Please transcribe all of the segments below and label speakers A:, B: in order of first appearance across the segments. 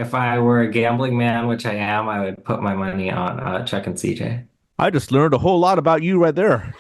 A: if I were a gambling man, which I am, I would put my money on Chuck and CJ.
B: I just learned a whole lot about you right there.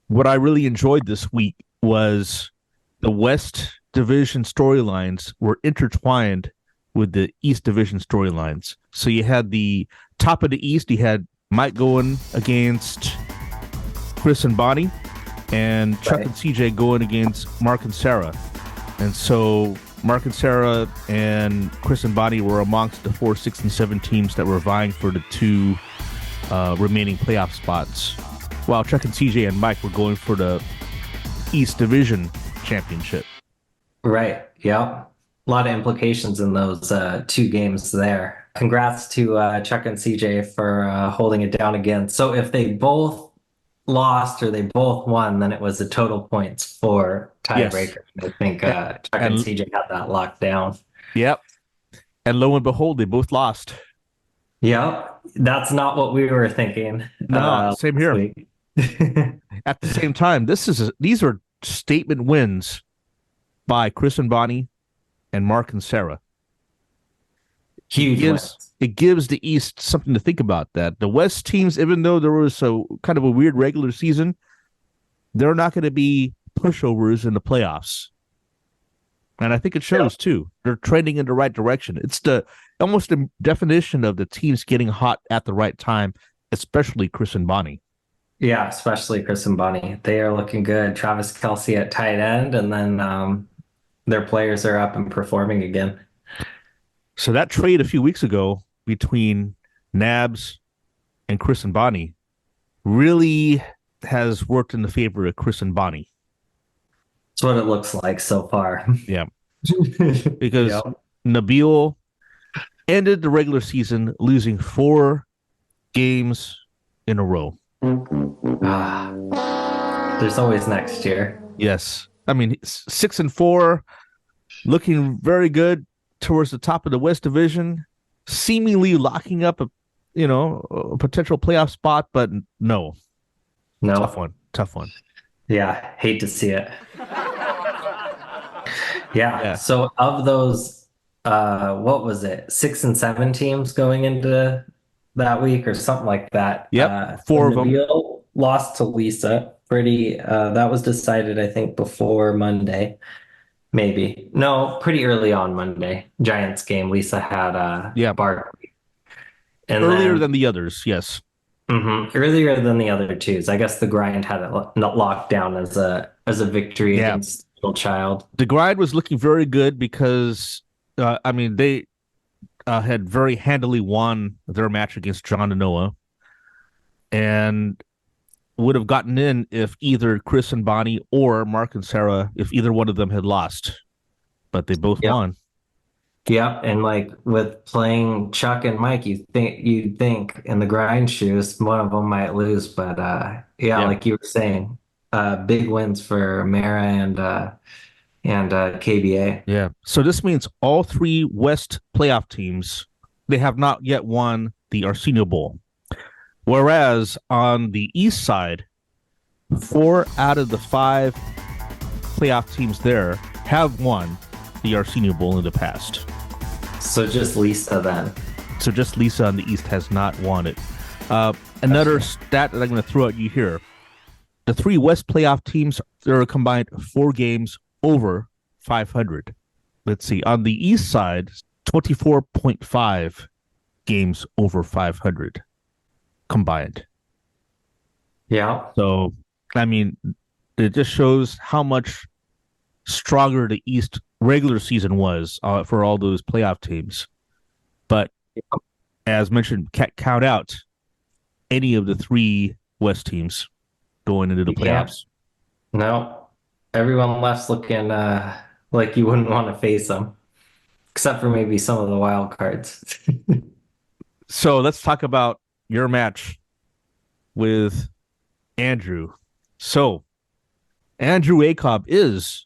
B: What I really enjoyed this week was the West Division storylines were intertwined with the East Division storylines. So you had the top of the East, you had Mike going against Chris and Bonnie, and Chuck and CJ going against Mark and Sarah. And so Mark and Sarah and Chris and Bonnie were amongst the 4, 6, and 7 teams that were vying for the 2 remaining playoff spots, while Chuck and CJ and Mike were going for the East Division championship.
A: Right. Yep. A lot of implications in those 2 games there. Congrats to Chuck and CJ for holding it down again. So if they both lost or they both won, then it was the total points for tiebreaker. Yes. I think Chuck and CJ had that locked down.
B: Yep. And lo and behold, they both lost.
A: Yep. That's not what we were thinking.
B: No, same here. At the same time, these are statement wins by Chris and Bonnie and Mark and Sarah.
A: Huge wins.
B: It gives the East something to think about. That the West teams, even though there was a kind of a weird regular season, they're not going to be pushovers in the playoffs. And I think it shows too. They're trending in the right direction. It's almost the definition of the teams getting hot at the right time, especially Chris and Bonnie.
A: Yeah, especially Chris and Bonnie. They are looking good. Travis Kelce at tight end, and then their players are up and performing again.
B: So that trade a few weeks ago between Nabs and Chris and Bonnie really has worked in the favor of Chris and Bonnie.
A: That's what it looks like so far.
B: Yeah. Because Nabil ended the regular season losing 4 games in a row.
A: There's always next year.
B: Yes. I mean, 6-4, looking very good towards the top of the West Division, seemingly locking up a potential playoff spot, but no. Tough one.
A: Yeah, hate to see it. Yeah. So of those, what was it? 6 and 7 teams going into that week or something like that.
B: Yep. 4 of them
A: lost to Lisa. That was decided, I think, before Monday. Maybe. No, pretty early on Monday. Giants game. Lisa had Barkley.
B: And earlier than the others, yes.
A: Mm-hmm. Earlier than the other twos. I guess the grind had it not locked down as a victory against Little Child.
B: The grind was looking very good because they had very handily won their match against John and Noah, and would have gotten in if either Chris and Bonnie or Mark and Sarah, if either one of them had lost, but they both won.
A: Yep, and like with playing Chuck and Mike, you'd think in the grind shoes one of them might lose, but like you were saying, big wins for Mara and KBA.
B: Yeah. So this means all 3 West playoff teams, they have not yet won the Arsenio Bowl. Whereas on the East side, 4 out of the 5 playoff teams there have won the Arsenio Bowl in the past.
A: So just Lisa then.
B: So just Lisa on the East has not won it. Another stat that I'm going to throw at you here. The 3 West playoff teams, there are combined 4 games over 500. Let's see. On the East side, 24.5 games over 500 combined.
A: Yeah.
B: So, I mean, it just shows how much stronger the East regular season was for all those playoff teams. But as mentioned, can't count out any of the 3 West teams going into the playoffs.
A: No, everyone left's looking like you wouldn't want to face them, except for maybe some of the wild cards.
B: So let's talk about your match with Andrew. So, Andrew Acob is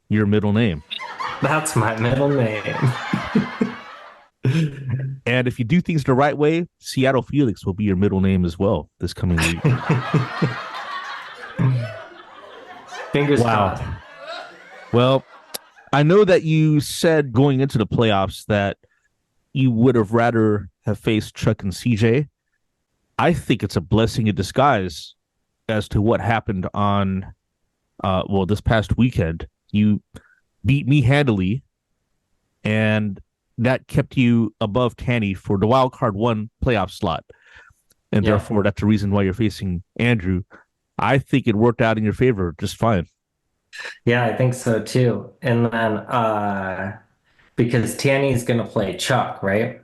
B: your middle name.
A: That's my middle name.
B: And if you do things the right way, Seattle Felix will be your middle name as well this coming week.
A: Fingers
B: Wow.
A: crossed.
B: Well, I know that you said going into the playoffs that you would have rather have faced Chuck and CJ. I think it's a blessing in disguise as to what happened on, this past weekend. You beat me handily, and that kept you above Tanny for the wild card one playoff slot. And
A: Yeah.
B: therefore, that's the reason why you're facing Andrew. I think it worked out in your favor just fine.
A: Yeah, I think so too. And then because Tanny's gonna play Chuck, right?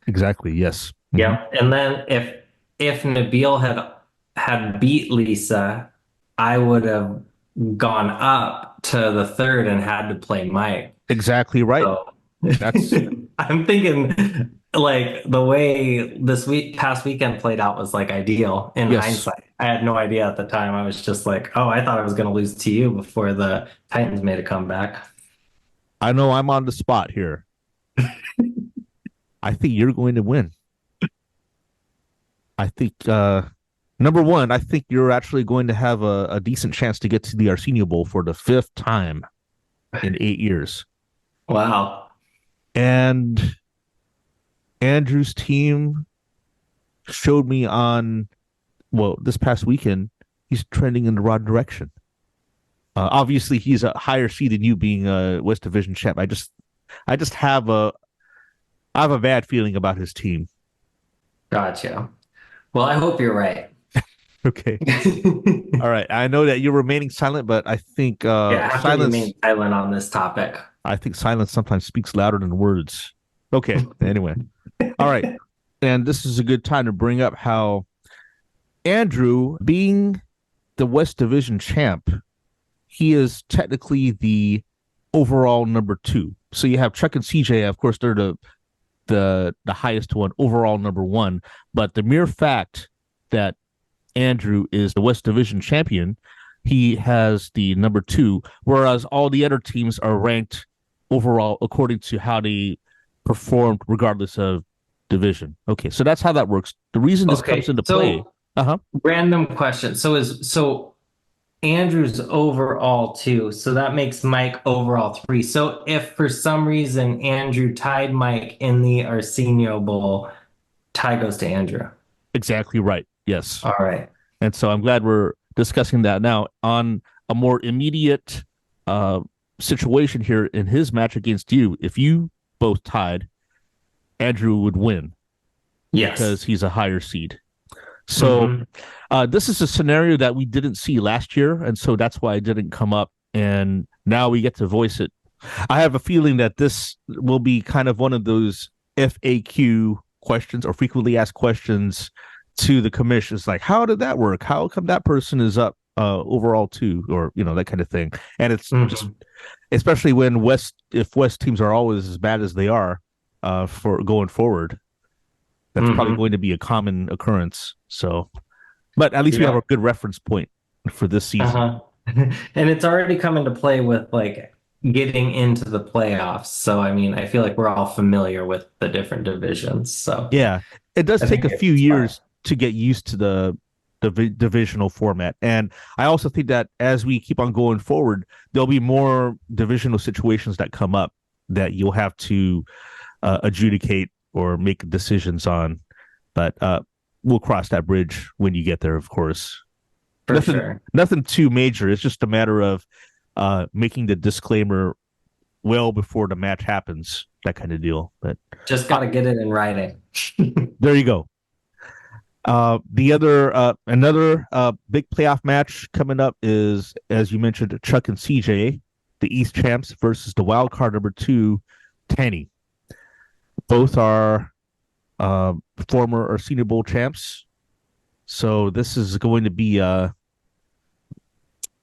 B: Exactly. Yes. Mm-hmm.
A: Yeah. And then if Nabil had beat Lisa, I would have gone up to the third and had to play Mike.
B: Exactly right.
A: So
B: That's
A: I'm thinking like the way this week past weekend played out was like ideal in
B: yes.
A: hindsight. I had no idea at the time. I was just like, oh, I thought I was going to lose to you before the Titans made a comeback.
B: I know I'm on the spot here. I think you're going to win. I think number one, I think you're actually going to have a decent chance to get to the Arsenio Bowl for the fifth time in 8 years.
A: Wow.
B: And Andrew's team showed me this past weekend, he's trending in the right direction. Obviously, he's a higher seed than you, being a West Division champ. I just I have a bad feeling about his team.
A: Gotcha. Well, I hope you're right.
B: Okay. All right. I know that you're remaining silent, but I think
A: Yeah, I have to
B: silence.
A: remain silent on this topic.
B: I think silence sometimes speaks louder than words. Okay. Anyway. All right. And this is a good time to bring up how Andrew, being the West Division champ, he is technically the overall number two. So you have Chuck and CJ, of course, they're the highest one, overall number one. But the mere fact that Andrew is the West Division champion, he has the number two, whereas all the other teams are ranked overall according to how they performed regardless of division. Okay, so that's how that works. The reason this comes into play. Uh-huh.
A: Random question. So Andrew's overall two, so that makes Mike overall three. So if for some reason Andrew tied Mike in the Arsenio Bowl, tie goes to Andrew.
B: Exactly right. Yes.
A: All right.
B: And so I'm glad we're discussing that now. On a more immediate situation here in his match against you, if you both tied, Andrew would win.
A: Yes.
B: Because he's a higher seed. So this is a scenario that we didn't see last year, and so that's why it didn't come up. And now we get to voice it. I have a feeling that this will be kind of one of those FAQ questions or frequently asked questions to the commission. It's like, how did that work? How come that person is up overall too, or that kind of thing? And it's just, especially when if West teams are always as bad as they are for going forward. That's probably going to be a common occurrence. So, but at least we have a good reference point for this season.
A: And it's already come into play with like getting into the playoffs. So, I mean, I feel like we're all familiar with the different divisions. So,
B: yeah, it does take a few years to get used to the divisional format. And I also think that as we keep on going forward, there'll be more divisional situations that come up that you'll have to adjudicate or make decisions on, but we'll cross that bridge when you get there, of course. Nothing too major. It's just a matter of making the disclaimer well before the match happens, that kind of deal. But
A: just got to get it in writing.
B: There you go. The other another big playoff match coming up is, as you mentioned, Chuck and CJ, the East champs versus the wild card number 2, Tanny. Both are former Arsenio Bowl champs. So this is going to be an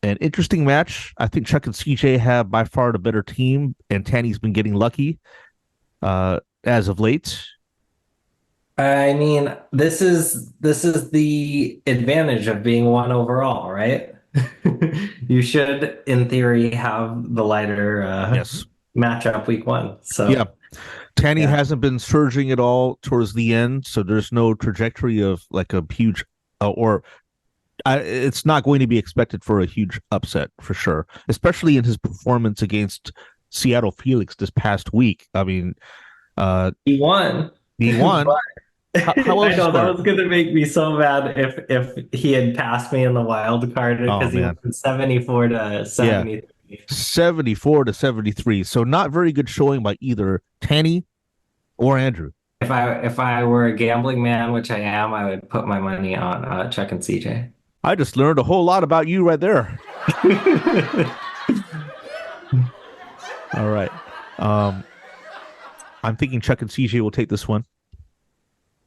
B: interesting match. I think Chuck and CJ have by far the better team, and Tanny's been getting lucky as of late.
A: I mean, this is the advantage of being one overall, right? You should, in theory, have the lighter
B: Yes.
A: matchup week one.
B: Yeah.
A: So
B: Tanny
A: yeah,
B: hasn't been surging at all towards the end, so there's no trajectory of like a huge or it's not going to be expected for a huge upset for sure, especially in his performance against Seattle Felix this past week. I mean, uh,
A: he won.
B: he won. How
A: I
B: was the
A: know that
B: score?
A: was gonna make me so mad if he had passed me in the wild card
B: Oh
A: because he
B: man,
A: won 74 to
B: yeah,
A: 73.
B: 74 to 73. So not very good showing by either Tanny or Andrew.
A: If I were a gambling man, which I am, I would put my money on Chuck and CJ.
B: I just learned a whole lot about you right there. All right. Um, I'm thinking Chuck and CJ will take this one.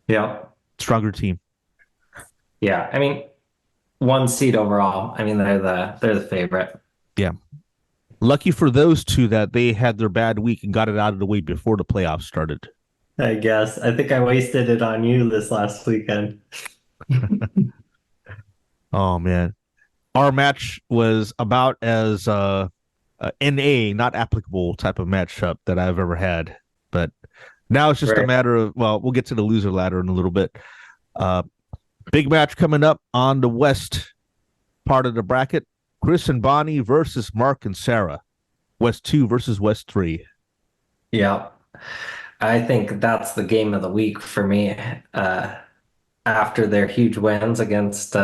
A: Yeah.
B: Stronger team.
A: Yeah. I mean, one seed overall. I mean, they're the favorite.
B: Yeah. Lucky for those two that they had their bad week and got it out of the way before the playoffs started.
A: I guess. I think I wasted it on you this last weekend.
B: Oh man. Our match was about as NA, not applicable type of matchup that I've ever had. But now it's just a
A: Right.
B: matter of, well, we'll get to the loser ladder in a little bit. Uh, Big match coming up on the West part of the bracket. Chris and Bonnie versus Mark and Sarah. West 2 versus West 3.
A: Yeah. I think that's the game of the week for me. Uh, After their huge wins against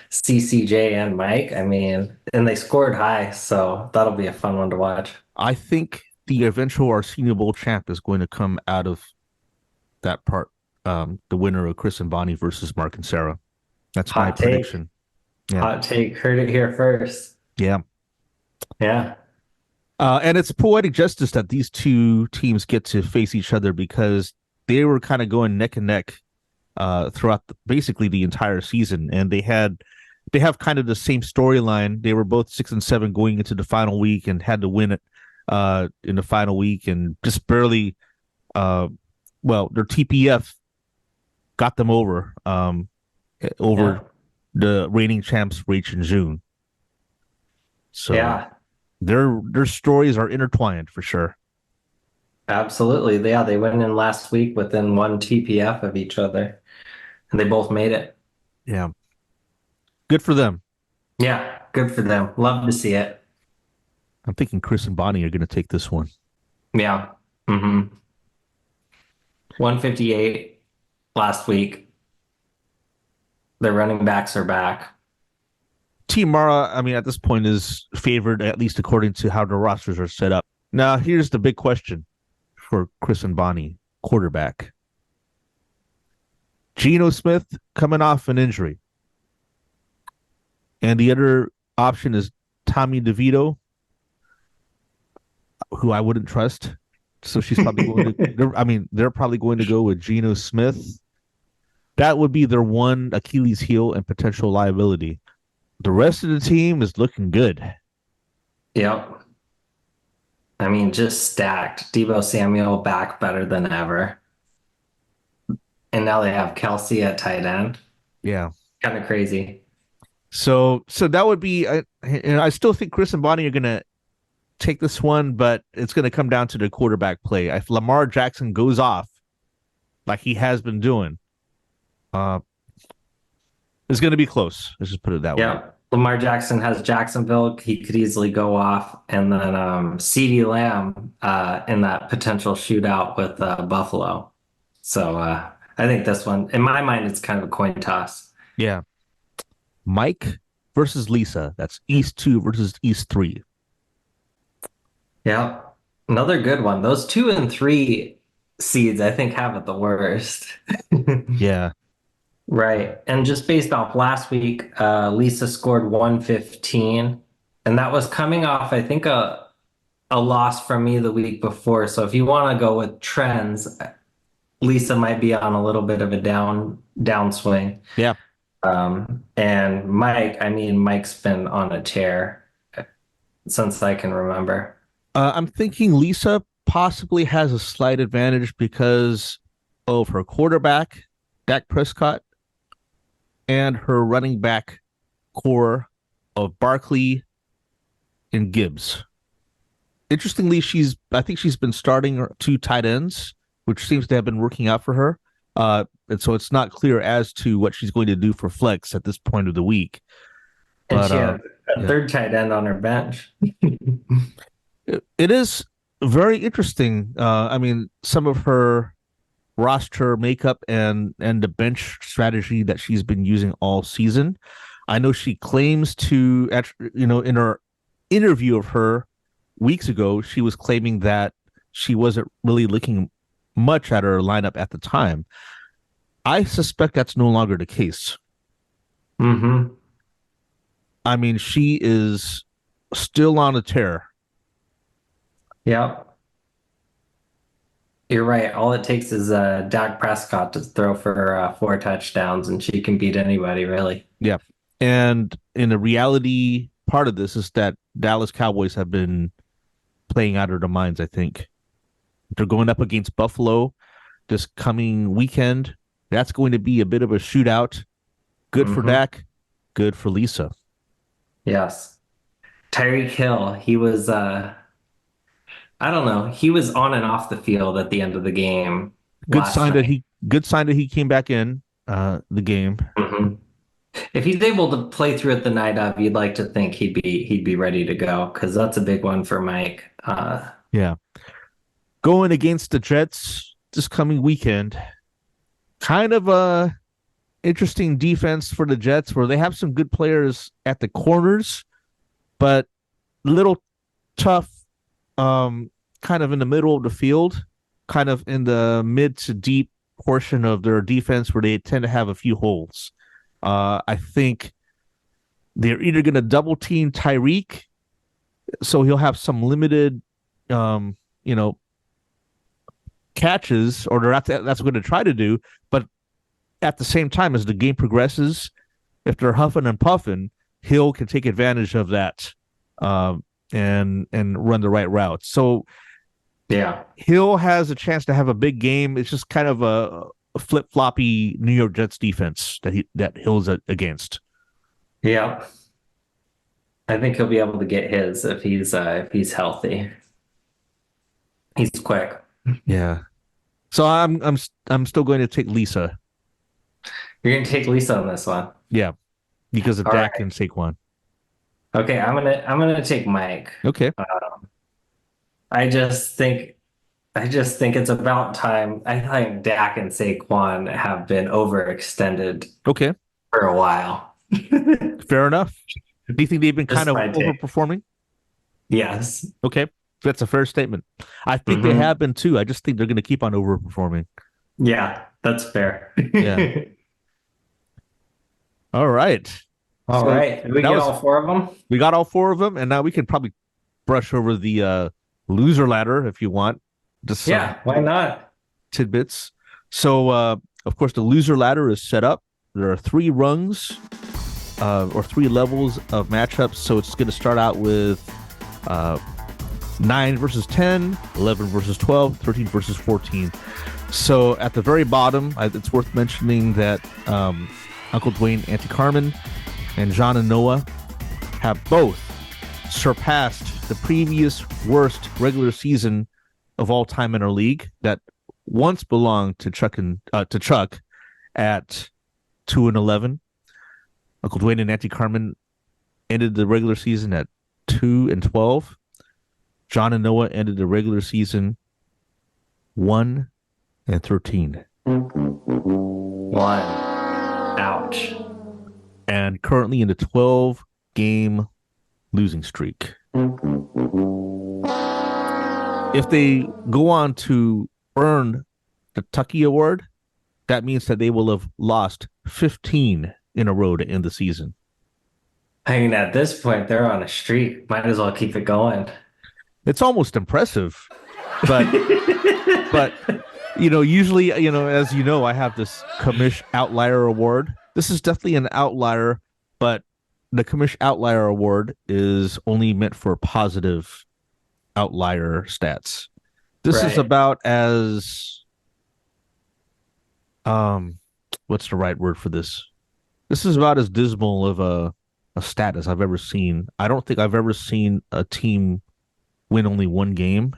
A: CCJ and Mike. I mean, and they scored high, so that'll be a fun one to watch.
B: I think the eventual Arsenio Bowl champ is going to come out of that part. The winner of Chris and Bonnie versus Mark and Sarah. That's my
A: Hot take.
B: prediction. Yeah.
A: Hot take. Heard it here first.
B: Yeah.
A: Yeah.
B: And it's poetic justice that these two teams get to face each other because they were kind of going neck and neck throughout basically the entire season, and they have kind of the same storyline. They were both 6-7 going into the final week and had to win it in the final week, and just barely. Well, their TPF got them over
A: Yeah.
B: the reigning champs, Rach and June. So
A: Yeah.
B: their stories are intertwined for sure.
A: Absolutely. Yeah, they went in last week within one TPF of each other, and they both made it.
B: Yeah, good for them.
A: Yeah, good for them. Love to see it.
B: I'm thinking Chris and Bonnie are going to take this one.
A: Yeah. 158 last week. Their running backs are back.
B: Team Mara, I mean, at this point is favored, at least according to how the rosters are set up. Now, here's the big question for Chris and Bonnie, quarterback. Geno Smith coming off an injury. And the other option is Tommy DeVito, who I wouldn't trust. So she's probably going to, I mean, they're probably going to go with Geno Smith. That would be their one Achilles heel and potential liability. The rest of the team is looking good.
A: Yep. I mean, just stacked. Debo Samuel back better than ever. And now they have Kelsey at tight end.
B: Yeah.
A: Kind of crazy.
B: So that would be, and I still think Chris and Bonnie are going to take this one, but it's going to come down to the quarterback play. If Lamar Jackson goes off like he has been doing, it's going to be close. Let's just put it that way.
A: Yeah. Lamar Jackson has Jacksonville. He could easily go off. And then CeeDee Lamb in that potential shootout with Buffalo. So I think this one, in my mind, it's kind of a coin toss.
B: Yeah. Mike versus Lisa. That's East 2 versus East 3.
A: Yeah. Another good one. Those 2 and 3 seeds, I think, have it the worst.
B: Yeah.
A: Right. And just based off last week, Lisa scored 115. And that was coming off, I think, a loss from me the week before. So if you want to go with trends, Lisa might be on a little bit of a downswing.
B: Yeah.
A: And Mike, I mean, Mike's been on a tear since I can remember.
B: I'm thinking Lisa possibly has a slight advantage because of her quarterback, Dak Prescott, and her running back core of Barkley and Gibbs. Interestingly, I think she's been starting two tight ends, which seems to have been working out for her. And so it's not clear as to what she's going to do for flex at this point of the week.
A: And
B: But
A: she had a
B: yeah,
A: third tight end on her bench.
B: it is very interesting. I mean, some of her roster makeup and the bench strategy that she's been using all season. I know she claims to, in her interview of her weeks ago, she was claiming that she wasn't really looking much at her lineup at the time. I suspect that's no longer the case.
A: Mm-hmm.
B: I mean, she is still on a tear.
A: Yep. You're right. All it takes is Dak Prescott to throw for four touchdowns, and she can beat anybody, really.
B: Yeah. And in the reality part of this is that Dallas Cowboys have been playing out of their minds, I think. They're going up against Buffalo this coming weekend. That's going to be a bit of a shootout. Good for
A: Hmm.
B: Dak, good for Lisa.
A: Yes. Tyreek Hill, he was I don't know, he was on and off the field at the end of the game last night.
B: Good sign that he came back in the game.
A: Hmm. If he's able to play through it the night of, you'd like to think he'd be ready to go because that's a big one for Mike.
B: Yeah. Going against the Jets this coming weekend. Kind of a interesting defense for the Jets where they have some good players at the corners, but little tough kind of in the middle of the field, kind of in the mid to deep portion of their defense where they tend to have a few holes. I think they're either going to double team Tyreek, so he'll have some limited, um, you know, catches, or that's what they're going to try to do. But at the same time, as the game progresses, if they're huffing and puffing, Hill can take advantage of that and run the right route. So
A: yeah.
B: Hill has a chance to have a big game. It's just kind of a flip floppy New York Jets defense that Hill's against.
A: Yeah. I think he'll be able to get his if he's healthy. He's quick.
B: Yeah. So I'm still going to take Lisa.
A: You're gonna take Lisa on this one.
B: Yeah, because of
A: All
B: Dak
A: right.
B: and Saquon.
A: Okay, I'm gonna take Mike.
B: Okay.
A: I just think I just think it's about time. I think Dak and Saquon have been overextended
B: Okay.
A: for a while.
B: Fair enough. Do you think they've been kind
A: Just
B: of
A: my take.
B: overperforming?
A: Yes.
B: Okay. That's a fair statement. I think they
A: Hmm.
B: have been too. I just think they're going to keep on overperforming.
A: Yeah, that's fair.
B: Yeah. All right.
A: All
B: So
A: right. Did we
B: that
A: get
B: was
A: all four of them?
B: we got all four of them, and now we can probably brush over the loser ladder if you want. Just some
A: Yeah, why not?
B: tidbits. So, of course, the loser ladder is set up. There are three rungs or three levels of matchups. So it's going to start out with uh, 9 versus 10, 11 versus 12, 13 versus 14. So at the very bottom, it's worth mentioning that Uncle Dwayne, Auntie Carmen, and John and Noah have both surpassed the previous worst regular season of all time in our league that once belonged to Chuck at 2-11. Uncle Dwayne and Auntie Carmen ended the regular season at 2-12. John and Noah ended the regular season 1-13.
A: One. Ouch.
B: And currently in the 12 game losing streak. If they go on to earn the Tucky Award, that means that they will have lost 15 in a row to end the season.
A: I mean, at this point, they're on a streak. Might as well keep it going.
B: It's almost impressive, but but usually, as you know, I have this Commish Outlier Award. This is definitely an outlier, but the Commish Outlier Award is only meant for positive outlier stats. This is
A: Right.
B: about as um, what's the right word for this? This is about as dismal of a stat as I've ever seen. I don't think I've ever seen a team win only one game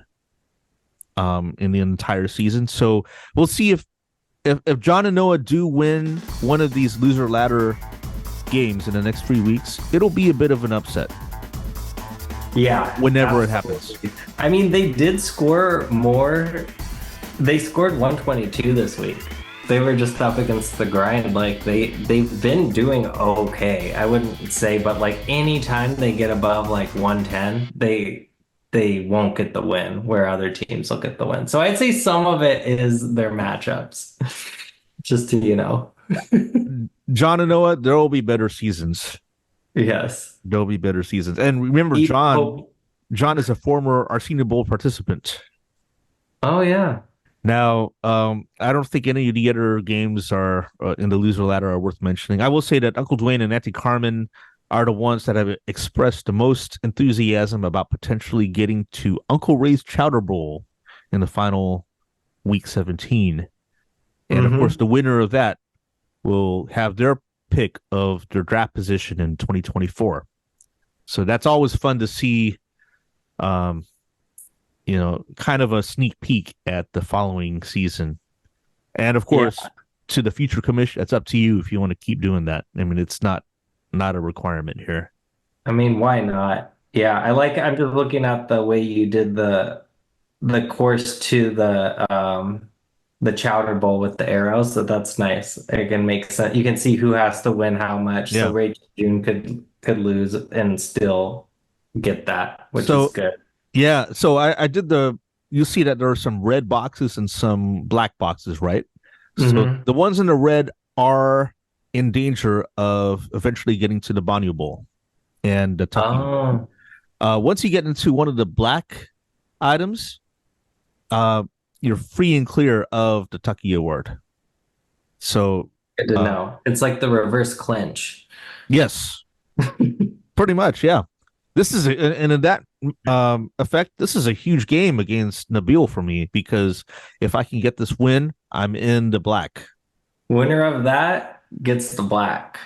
B: in the entire season. So we'll see if John and Noah do win one of these loser ladder games in the next 3 weeks, it'll be a bit of an upset
A: Yeah,
B: whenever it happens.
A: absolutely. I mean, they did score more. They scored 122 this week. They were just up against the grind. Like they've been doing okay. I wouldn't say, but like anytime they get above like 110, they won't get the win where other teams will get the win. So I'd say some of it is their matchups. Just to,
B: John and Noah, there will be better seasons.
A: yes.
B: There'll be better seasons. And remember,
A: Keep
B: John.
A: hope.
B: John is a former Arsenio Bowl participant.
A: Oh yeah.
B: Now, I don't think any of the other games are in the loser ladder are worth mentioning. I will say that Uncle Dwayne and Auntie Carmen are the ones that have expressed the most enthusiasm about potentially getting to Uncle Ray's Chowder Bowl in the final week 17. And of course,
A: Hmm.
B: the winner of that will have their pick of their draft position in 2024. So that's always fun to see, um, kind of a sneak peek at the following season. And of
A: Yeah.
B: course, to the future commission, it's up to you if you want to keep doing that. I mean, it's not a requirement here.
A: I mean, why not? Yeah, I'm just looking at the way you did the course to the Chowder Bowl with the arrows, so that's nice. It can make sense. You can see who has to win how much. So
B: Yeah.
A: Rachel June could lose and still get that, which is
B: So
A: good.
B: yeah, so I did the. You'll see that there are some red boxes and some black boxes, right? So
A: Hmm.
B: the ones in the red are in danger of eventually getting to the Banyu Bowl and the Tucky Award.
A: Oh,
B: Once you get into one of the black items, uh, you're free and clear of the Tucky Award. So,
A: good to
B: uh,
A: know. It's like the reverse clinch.
B: yes, pretty much, yeah. This is and in that effect, this is a huge game against Nabil for me because if I can get this win, I'm in the black.
A: Winner of that gets the black.